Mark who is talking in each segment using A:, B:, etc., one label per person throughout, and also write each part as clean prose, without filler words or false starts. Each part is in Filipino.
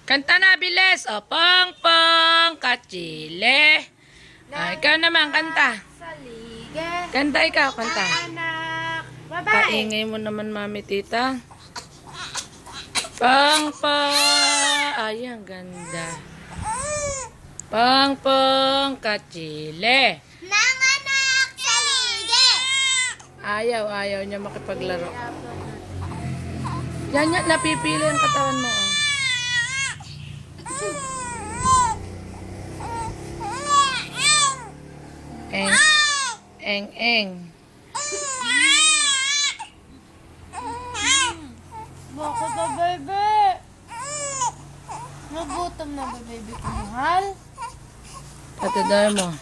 A: Kanta na, bilis. O, pong, pong, kachile. Ikaw naman, kanta. Kanta ikaw, kanta. Paingay mo naman, mami, tita. Pong, pong. Ay, ang ganda. Pong, pong, kachile.
B: Nanganak sa lige.
A: Ayaw niya makipaglaro. Yan, napipili ang katawan mo. Oh. Eng.
B: Bakit ba, baby? Nagutom na ba, baby ko, mahal?
A: Patidar mo.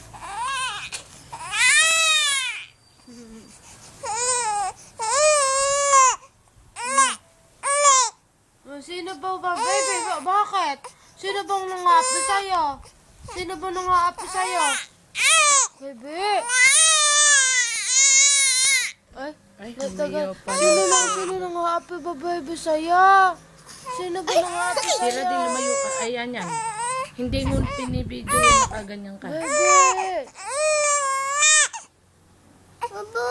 B: Sino ba, baby? Bakit? Sino bang nangapi sa'yo? Sino ba nangapi sa'yo? Baby!
A: Ay,
B: natagal.
A: humiyaw pa.
B: Sino nangapi ba, baby, sa'yo? Sino ba nangapi sa'yo?
A: Sira din, lumayo ka. Ayan yan. Hindi mo pinibidyo yung nakaganyan ka.
B: Baby! Aba!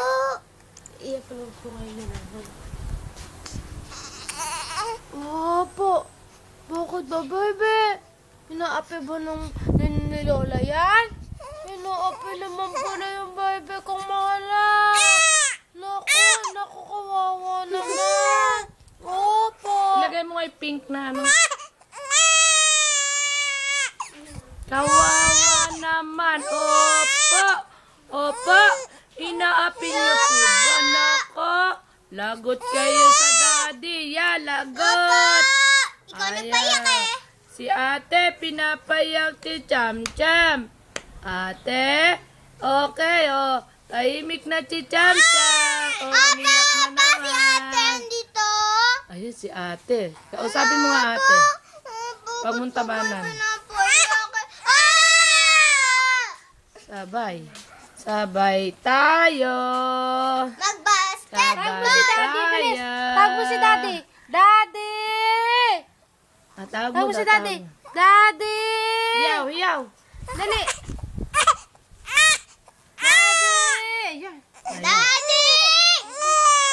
B: Iyak ka lang po ngayon na naman. Opo. Bakit ba, baby? Inaapi ba nung ni Lola yan? Inaapi naman po na yung baby kong mahala. Naku, kawawa naman. Opo.
A: Ilagay mo nga yung pink na ano. Kawawa naman. Opo. Inaapi niyo po ba, nako? Lagot kayo sa daddy. Lagot.
B: Ikaw nagpayak eh.
A: Si ate, pinapayak si Cham-Cham. Ate, okay, tahimik na si Cham-Cham. Umiyak na naman.
B: Si ate dito.
A: Ayun, si ate. Kausapin mo nga ate. Pagmuntabanan. Sabay tayo.
B: Mag-basket.
A: Tawag
B: mo si daddy. Daddy!
A: Tawag
B: Tawag
A: mo
B: mo si daddy. Daddy!
A: Hiyaw.
B: Dali! Daddy! Yan. Daddy!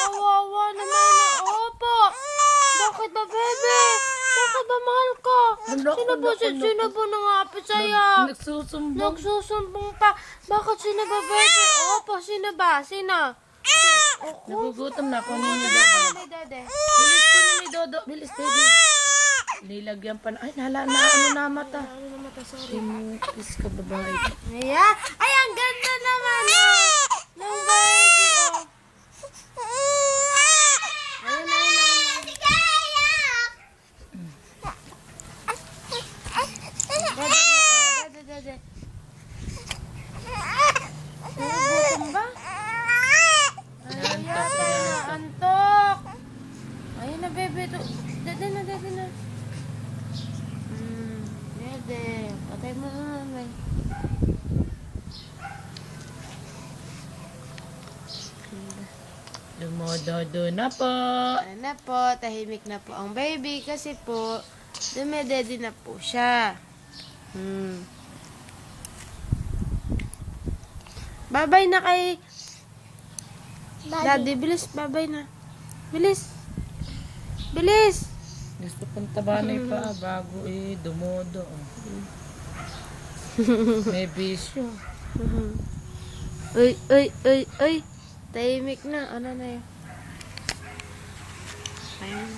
B: Kawawa naman na. Opo! Bakit ba, baby? Bakit ba, mahal ka? Sino ba nangapi sa'yo?
A: Nagsusumbong.
B: Nagsusumbong pa. Bakit sino ba, baby? Opo, sino ba? Sino?
A: Nagugutom na ako ninyo,
B: Dede.
A: Bilis ko ni Dodo. Bilis, baby. Nilagyan pa na. Ay, na mata. Simukis ka, babae.
B: Ayan. Ay, ang ganda naman. Ng baby. Dede. Nagugutom ba? Antok. Ayun na, baby. Dede na. Dede. Patay mo na naman.
A: Dumododo na po.
B: Ano po, tahimik na po ang baby kasi po, dumedede na po siya. Bye-bye na kay Daddy. Bilis, bye-bye na. Bilis.
A: Gusto kong tabanay pa bago dumodo. May bisyo.
B: Uy. Tahimik na. Ano na yun? Ayun.